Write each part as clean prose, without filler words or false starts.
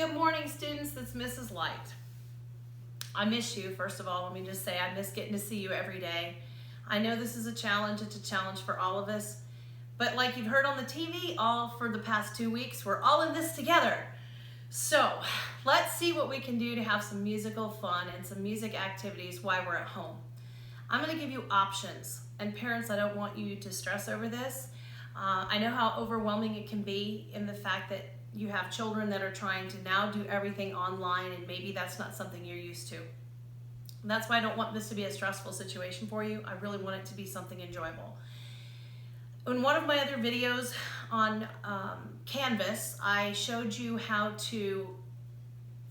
Good morning, students. It's Mrs. Light. I miss you. First of all, let me just say I miss getting to see you every day. I know this is a challenge. It's a challenge for all of us. But like you've heard on the TV, all for the past 2 weeks, we're all in this together. So let's see what we can do to have some musical fun and some music activities while we're at home. I'm going to give you options. And parents, I don't want you to stress over this. I know how overwhelming it can be in the fact that you have children that are trying to now do everything online, and maybe that's not something you're used to. That's why I don't want this to be a stressful situation for you. I really want it to be something enjoyable. In one of my other videos on Canvas, I showed you how to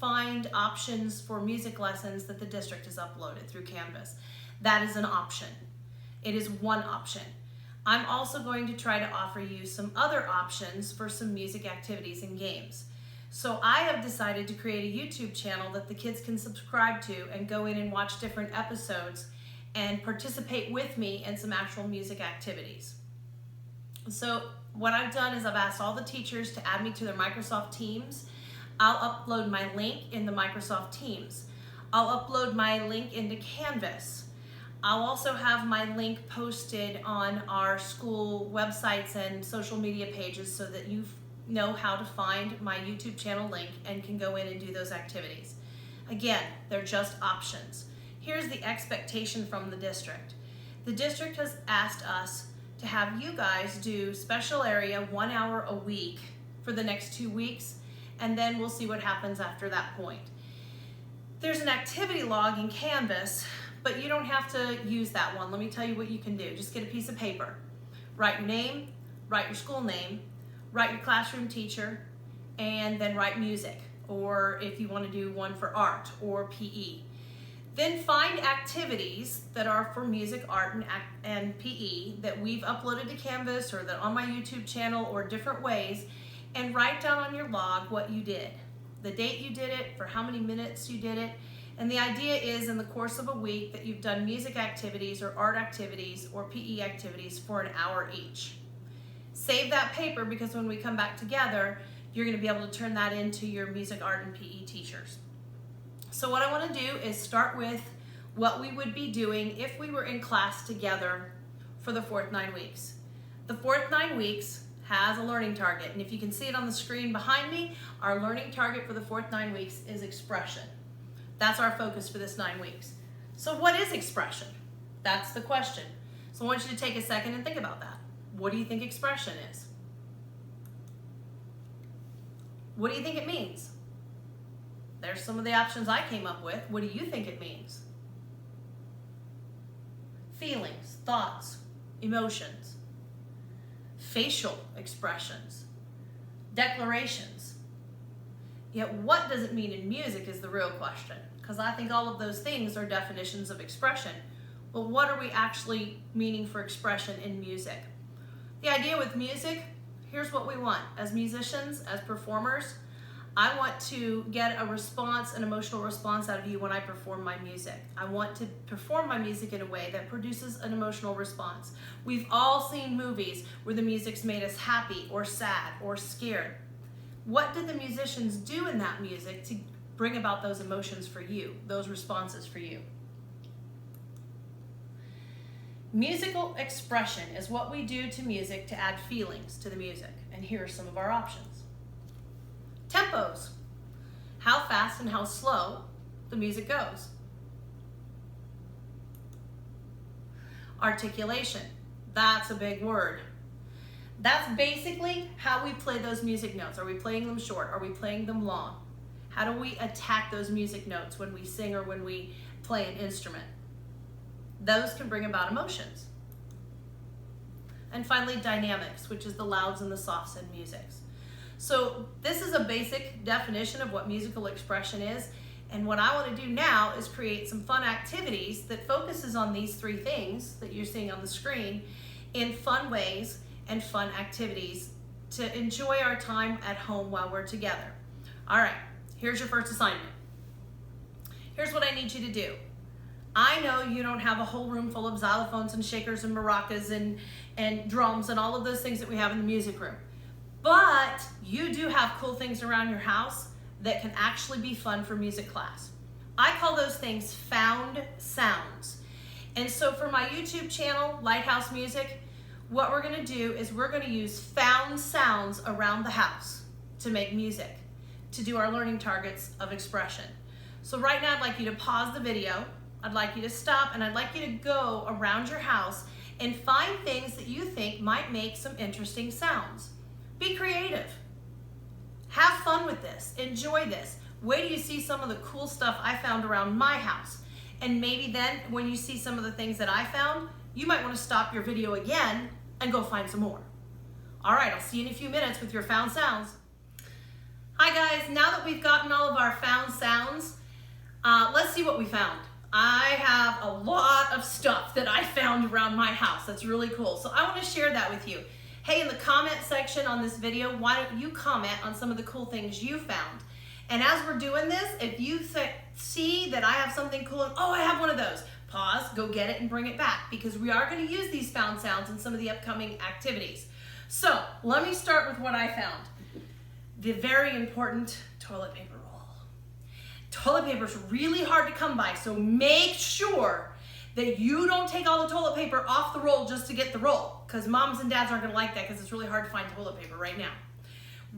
find options for music lessons that the district has uploaded through Canvas. That is an option. It is one option. I'm also going to try to offer you some other options for some music activities and games. So I have decided to create a YouTube channel that the kids can subscribe to and go in and watch different episodes and participate with me in some actual music activities. So what I've done is I've asked all the teachers to add me to their Microsoft Teams. I'll upload my link in the Microsoft Teams. I'll upload my link into Canvas. I'll also have my link posted on our school websites and social media pages so that you know how to find my YouTube channel link and can go in and do those activities. Again, they're just options. Here's the expectation from the district. The district has asked us to have you guys do special area 1 hour a week for the next 2 weeks, and then we'll see what happens after that point. There's an activity log in Canvas, but you don't have to use that one. Let me tell you what you can do. Just get a piece of paper. Write your name, write your school name, write your classroom teacher, and then write music, or if you want to do one for art or PE. Then find activities that are for music, art, and PE that we've uploaded to Canvas or that on my YouTube channel or different ways, and write down on your log what you did. The date you did it, for how many minutes you did it. And the idea is in the course of a week that you've done music activities or art activities or PE activities for an hour each. Save that paper because when we come back together, you're going to be able to turn that into your music, art, and PE teachers. So what I want to do is start with what we would be doing if we were in class together for the fourth 9 weeks. The fourth 9 weeks has a learning target, and if you can see it on the screen behind me, our learning target for the fourth 9 weeks is expression. That's our focus for this 9 weeks. So what is expression? That's the question. So I want you to take a second and think about that. What do you think expression is? What do you think it means? There's some of the options I came up with. What do you think it means? Feelings, thoughts, emotions, facial expressions, declarations. Yet what does it mean in music is the real question, because I think all of those things are definitions of expression. But what are we actually meaning for expression in music? The idea with music, here's what we want. As musicians, as performers, I want to get a response, an emotional response out of you when I perform my music. I want to perform my music in a way that produces an emotional response. We've all seen movies where the music's made us happy or sad or scared. What did the musicians do in that music to bring about those emotions for you, those responses for you? Musical expression is what we do to music to add feelings to the music. And here are some of our options. Tempos, how fast and how slow the music goes. Articulation, that's a big word. That's basically how we play those music notes. Are we playing them short? Are we playing them long? How do we attack those music notes when we sing or when we play an instrument? Those can bring about emotions. And finally, dynamics, which is the louds and the softs in music. So this is a basic definition of what musical expression is. And what I want to do now is create some fun activities that focuses on these 3 things that you're seeing on the screen in fun ways and fun activities to enjoy our time at home while we're together. All right, here's your first assignment. Here's what I need you to do. I know you don't have a whole room full of xylophones and shakers and maracas and drums and all of those things that we have in the music room. But you do have cool things around your house that can actually be fun for music class. I call those things found sounds. And so for my YouTube channel, Lighthouse Music, what we're gonna do is we're gonna use found sounds around the house to make music, to do our learning targets of expression. So right now I'd like you to pause the video, I'd like you to stop, and I'd like you to go around your house and find things that you think might make some interesting sounds. Be creative. Have fun with this, enjoy this. Wait till you see some of the cool stuff I found around my house. And maybe then when you see some of the things that I found, you might want to stop your video again and go find some more. All right, I'll see you in a few minutes with your found sounds. Hi guys, now that we've gotten all of our found sounds, let's see what we found. I have a lot of stuff that I found around my house that's really cool. So I want to share that with you. Hey, in the comment section on this video, why don't you comment on some of the cool things you found? And as we're doing this, if you see that I have something cool, and oh, I have one of those, pause, go get it and bring it back, because we are going to use these found sounds in some of the upcoming activities. So let me start with what I found. The very important toilet paper roll. Toilet paper is really hard to come by, so make sure that you don't take all the toilet paper off the roll just to get the roll, because moms and dads aren't going to like that because it's really hard to find toilet paper right now.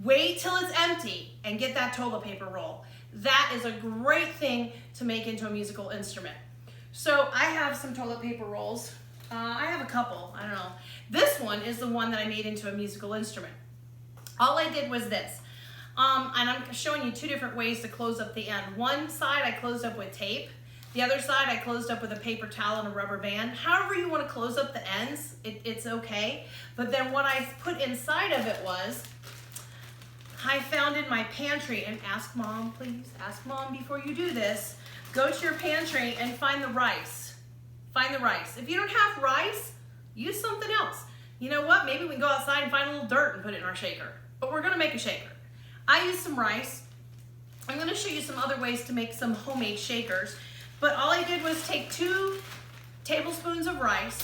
Wait till it's empty and get that toilet paper roll. That is a great thing to make into a musical instrument. So I have some toilet paper rolls. I have a couple, I don't know. This one is the one that I made into a musical instrument. All I did was this. And I'm showing you two different ways to close up the end. One side I closed up with tape. The other side I closed up with a paper towel and a rubber band. However you want to close up the ends, it's okay. But then what I put inside of it was, I found in my pantry, and ask mom, please, ask mom before you do this. Go to your pantry and find the rice. Find the rice. If you don't have rice, use something else. You know what? Maybe we can go outside and find a little dirt and put it in our shaker. But we're gonna make a shaker. I used some rice. I'm gonna show you some other ways to make some homemade shakers. But all I did was take 2 tablespoons of rice.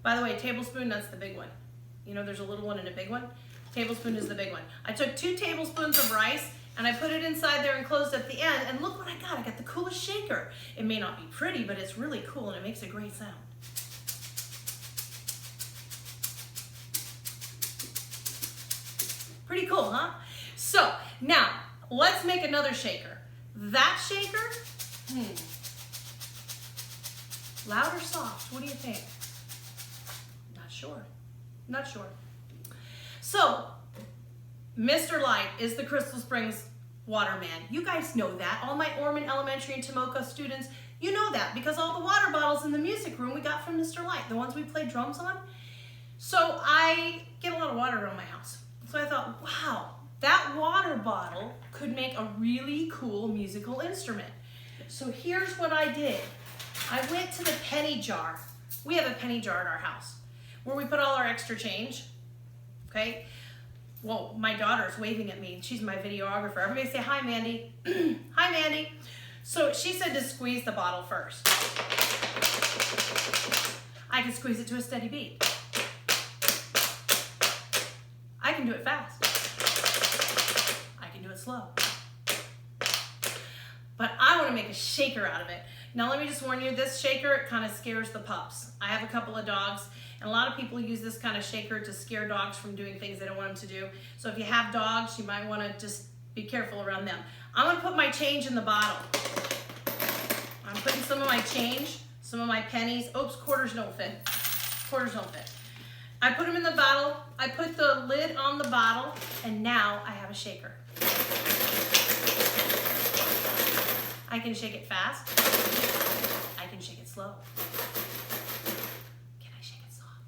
By the way, tablespoon, that's the big one. You know, there's a little one and a big one. Tablespoon is the big one. I took 2 tablespoons of rice and I put it inside there and closed up the end, and look what I got. I got the coolest shaker. It may not be pretty, but it's really cool and it makes a great sound. Pretty cool, huh? So now let's make another shaker. That shaker, loud or soft? What do you think? Not sure. Not sure. So, Mr. Light is the Crystal Springs waterman. You guys know that. All my Orman Elementary and Tomoka students, you know that, because all the water bottles in the music room we got from Mr. Light, the ones we played drums on. So I get a lot of water around my house. So I thought, wow, that water bottle could make a really cool musical instrument. So here's what I did. I went to the penny jar. We have a penny jar at our house where we put all our extra change. Okay? Well, my daughter's waving at me. She's my videographer. Everybody say, hi, Mandy. Hi, Mandy. So she said to squeeze the bottle first. I can squeeze it to a steady beat. I can do it fast. I can do it slow. But I want to make a shaker out of it. Now let me just warn you, this shaker, it kind of scares the pups. I have a couple of dogs, and a lot of people use this kind of shaker to scare dogs from doing things they don't want them to do. So if you have dogs, you might want to just be careful around them. I'm going to put my change in the bottle. I'm putting some of my change, some of my pennies. Oops, quarters don't fit. Quarters don't fit. I put them in the bottle. I put the lid on the bottle, and now I have a shaker. I can shake it fast. I can shake it slow. Can I shake it soft?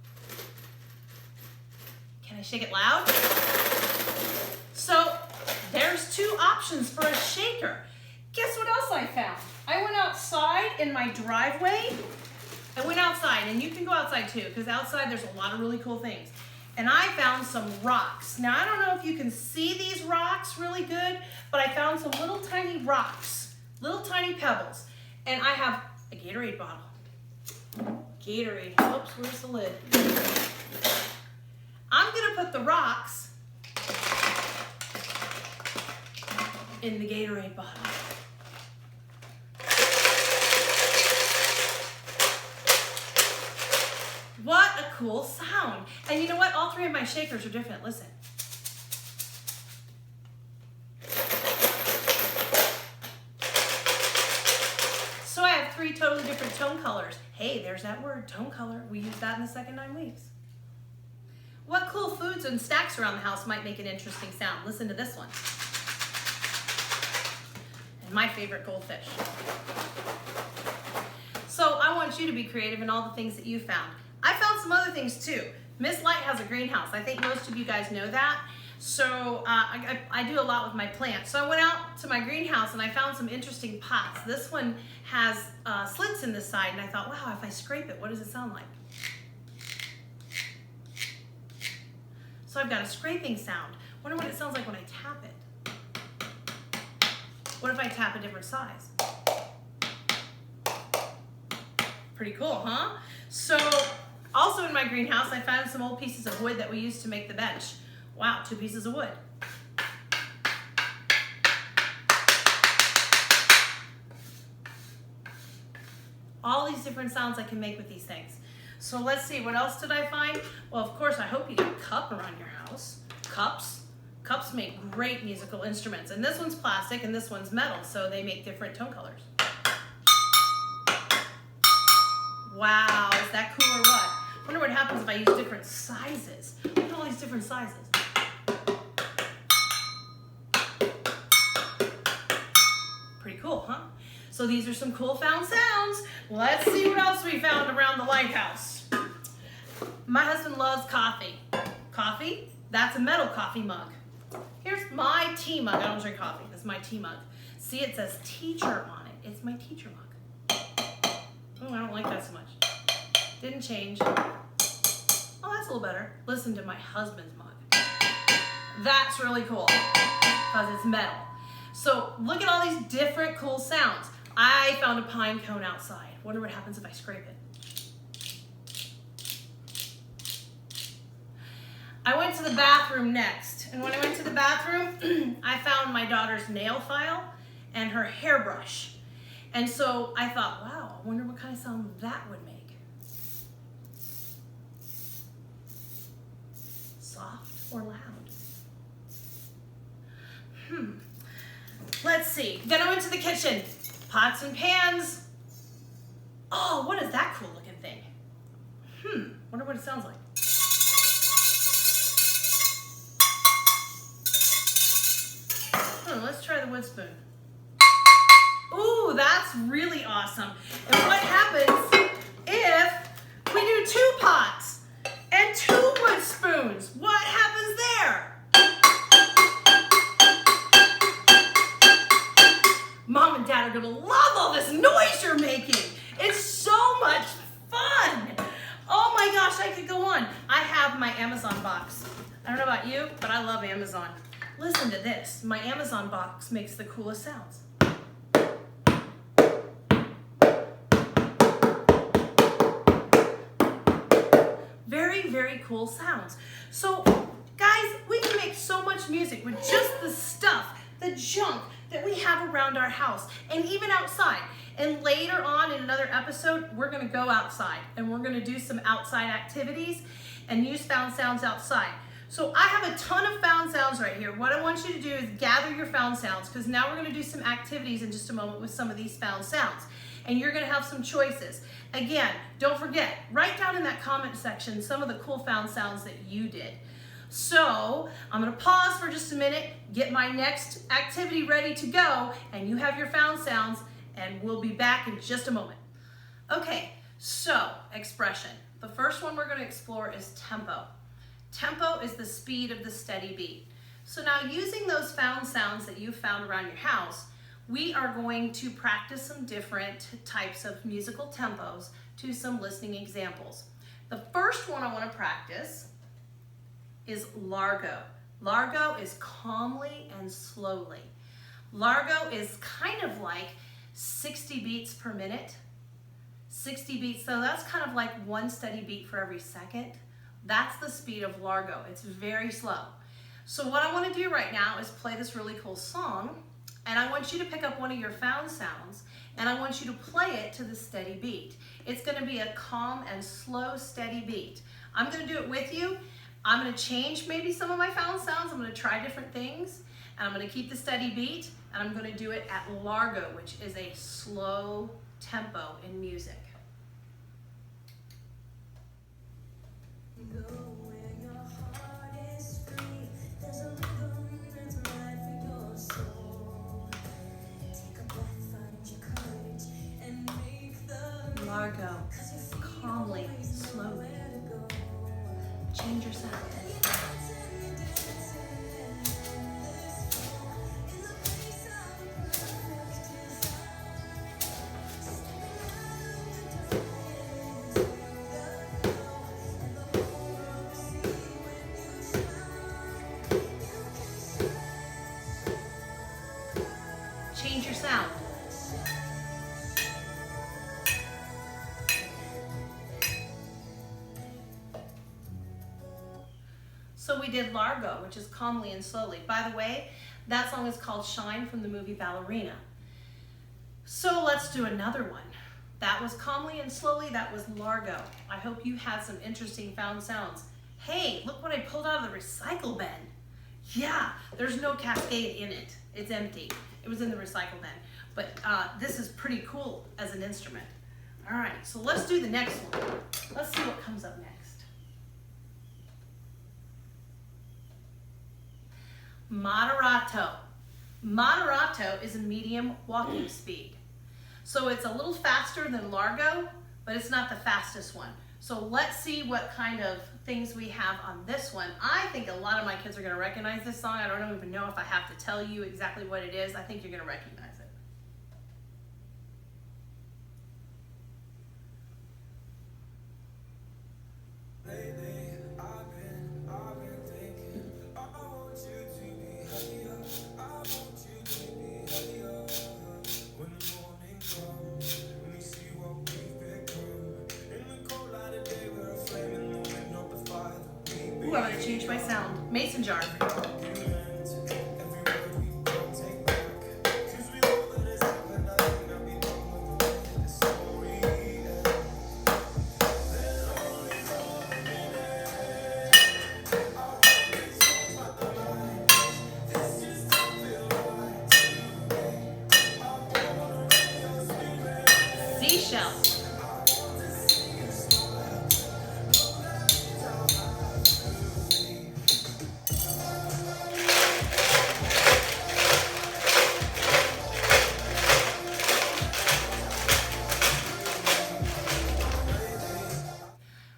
Can I shake it loud? So there's 2 options for a shaker. Guess what else I found? I went outside in my driveway. I went outside, and you can go outside too, because outside there's a lot of really cool things. And I found some rocks. Now I don't know if you can see these rocks really good, but I found some little tiny rocks, little tiny pebbles. And I have a Gatorade bottle. Gatorade, oops, where's the lid? I'm gonna put the rocks in the Gatorade bottle. What a cool sound. And you know what? All three of my shakers are different. Listen. So I have three totally different tone colors. Hey, there's that word, tone color. We use that in the second 9 weeks. What cool foods and snacks around the house might make an interesting sound? Listen to this one. And my favorite, goldfish. So I want you to be creative in all the things that you found. I found some other things too. Miss Light has a greenhouse. I think most of you guys know that. So I do a lot with my plants. So I went out to my greenhouse and I found some interesting pots. This one has slits in the side, and I thought, wow, if I scrape it, what does it sound like? So I've got a scraping sound. Wonder what it sounds like when I tap it. What if I tap a different size? Pretty cool, huh? So also in my greenhouse, I found some old pieces of wood that we used to make the bench. Wow, 2 pieces of wood. All these different sounds I can make with these things. So let's see, what else did I find? Well, of course, I hope you got a cup around your house. Cups. Cups make great musical instruments. And this one's plastic and this one's metal, so they make different tone colors. Wow, is that cool or what? I wonder what happens if I use different sizes. Look at all these different sizes. Pretty cool, huh? So these are some cool found sounds. Let's see what else we found around the lighthouse. My husband loves coffee. Coffee? That's a metal coffee mug. Here's my tea mug. I don't drink coffee. This is my tea mug. See, it says teacher on it. It's my teacher mug. Oh, I don't like that so much. Didn't change. Oh, that's a little better. Listen to my husband's mug. That's really cool because it's metal. So look at all these different cool sounds. I found a pine cone outside. Wonder what happens if I scrape it. I went to the bathroom next. And when I went to the bathroom, I found my daughter's nail file and her hairbrush. And so I thought, wow, I wonder what kind of sound that would make. Soft or loud? Let's see. Then I went to the kitchen. Pots and pans. Oh, what is that cool looking thing? Wonder what it sounds like. Let's try the wood spoon. Ooh, that's really awesome. And what happens if we do 2 pots and 2 wood spoons? What happens there? Mom and Dad are gonna love all this noise you're making. It's so much fun. Oh my gosh, I could go on. I have my Amazon box. I don't know about you, but I love Amazon. Listen to this. My Amazon box makes the coolest sounds. Very, very cool sounds. So, guys, we can make so much music with just the stuff, the junk that we have around our house and even outside. And later on in another episode, we're gonna go outside and we're gonna do some outside activities and use found sounds outside. So I have a ton of found sounds right here. What I want you to do is gather your found sounds, because now we're gonna do some activities in just a moment with some of these found sounds. And you're gonna have some choices. Again, don't forget, write down in that comment section some of the cool found sounds that you did. So I'm gonna pause for just a minute, get my next activity ready to go, and you have your found sounds, and we'll be back in just a moment. Okay, so expression. The first one we're gonna explore is tempo. Tempo is the speed of the steady beat. So now, using those found sounds that you found around your house, we are going to practice some different types of musical tempos to some listening examples. The first one I want to practice is largo. Largo is calmly and slowly. Largo is kind of like 60 beats per minute. 60 beats, so that's kind of like 1 steady beat for every second. That's the speed of largo. It's very slow. So what I want to do right now is play this really cool song, and I want you to pick up one of your found sounds, and I want you to play it to the steady beat. It's gonna be a calm and slow, steady beat. I'm gonna do it with you. I'm gonna change maybe some of my found sounds. I'm gonna try different things, and I'm gonna keep the steady beat, and I'm gonna do it at largo, which is a slow tempo in music. Go where your heart is free. There's a rhythm that's right for your soul. Take a breath, find your courage, and make the Largo, calmly, slowly. Change your sound. Change your sound. So we did Largo, which is calmly and slowly. By the way, that song is called Shine from the movie Ballerina. So let's do another one. That was calmly and slowly, that was Largo. I hope you had some interesting found sounds. Hey, look what I pulled out of the recycle bin. Yeah, there's no cascade in it. It's empty. It was in the recycle bin. But this is pretty cool as an instrument. All right, so let's do the next one. Let's see what comes up next. Moderato. Moderato is a medium walking speed. So it's a little faster than Largo, but it's not the fastest one. So let's see what kind of things we have on this one. I think a lot of my kids are gonna recognize this song. I don't even know if I have to tell you exactly what it is. I think you're gonna recognize it. Ooh, I'm gonna change my sound. Mason jar. Seashells.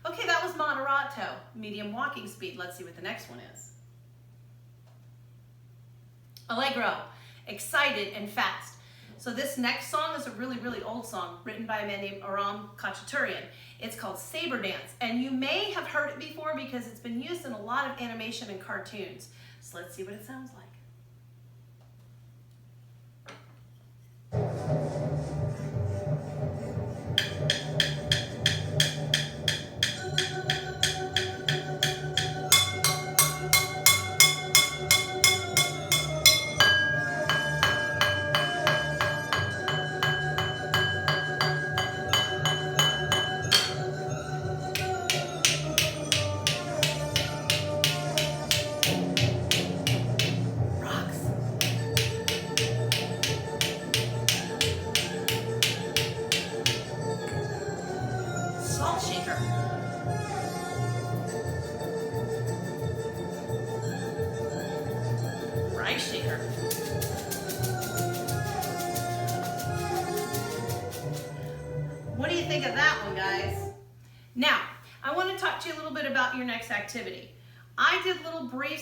Okay, that was moderato, medium walking speed. Let's see what the next one is. Allegro, excited and fast. So this next song is a really, really old song written by a man named Aram Khachaturian. It's called Saber Dance, and you may have heard it before because it's been used in a lot of animation and cartoons. So let's see what it sounds like. Rocks. Salt shaker. Rice shaker. What do you think of that one, guys? Now, I want to talk to you a little bit about your next activity. I did little brief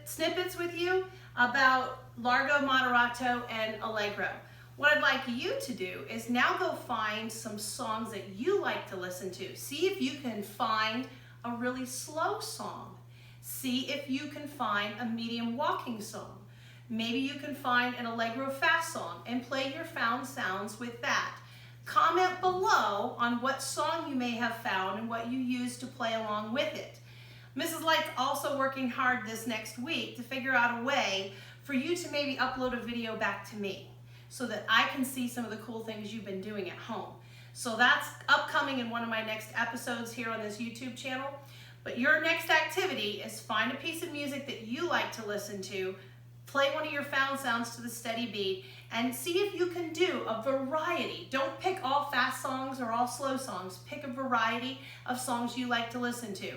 snippets with you about Largo, Moderato, and Allegro. What I'd like you to do is now go find some songs that you like to listen to. See if you can find a really slow song. See if you can find a medium walking song. Maybe you can find an Allegro fast song and play your found sounds with that. Comment below on what song you may have found and what you use to play along with it. Mrs. Light's also working hard this next week to figure out a way for you to maybe upload a video back to me so that I can see some of the cool things you've been doing at home. So that's upcoming in one of my next episodes here on this YouTube channel. But your next activity is find a piece of music that you like to listen to, play one of your found sounds to the steady beat, and see if you can do a variety. Don't pick all fast songs or all slow songs. Pick a variety of songs you like to listen to.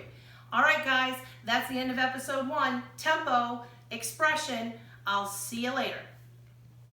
All right, guys, that's the end of episode 1. Tempo, expression. I'll see you later.